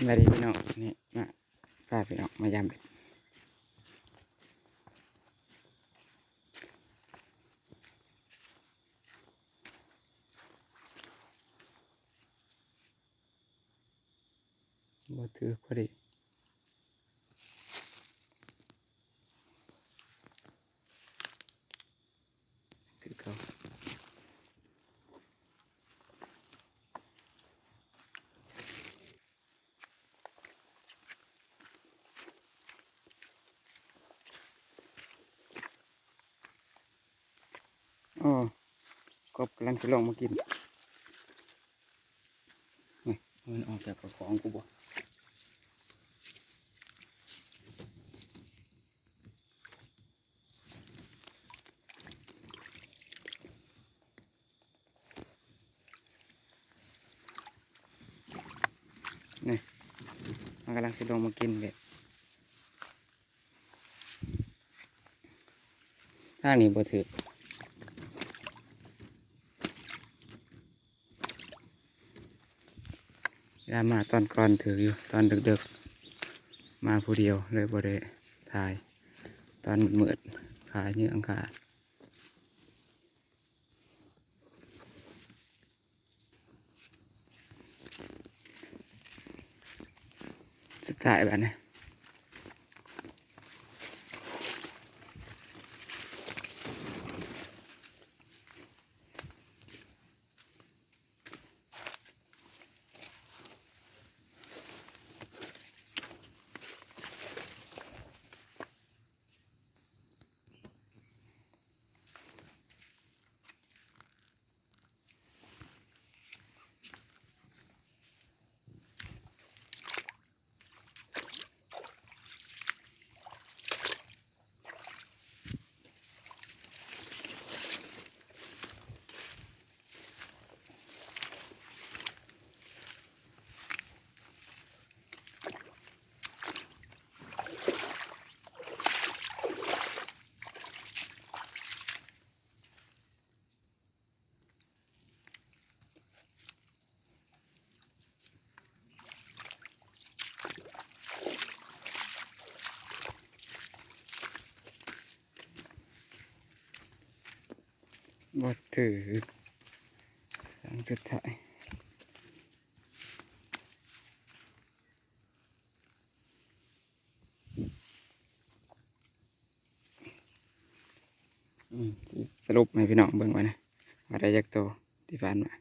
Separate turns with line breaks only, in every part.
มาดีพี่น้องนี่มาพาพี่น้องมายามเบ็ดบ่ถือพอดีถือเขาอ๋อกบกำลังจะลงมากินนี่มันออกจากกระของกูบ่นี่มันกำลังจะลงมากินเบ็ดทางนี้บ่ถือยามาตอนก่อนถืออยู่ตอนดึกๆมาผู้เดียวเลยบ่ได้ถ่ายตอนมืดขายเนื้ออังคารสุดท้ายแบบนี้บ่ถือครั้งสุดท้ายสรุปให้พี่น้องเบิ่งไว้นะว่าได้จักโตที่ผ่านมา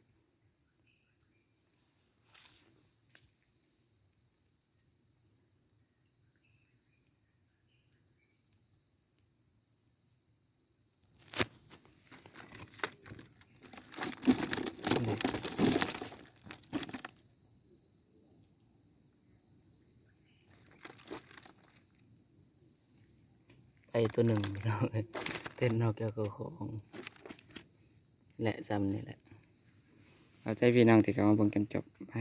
ไปตัวหนึ่งพี่น้องเต้นนอกเกี่ยวกับของและซ้ำนี่แหละเอาใจพี่น้องที่เขามาเบิ่งจนจบไป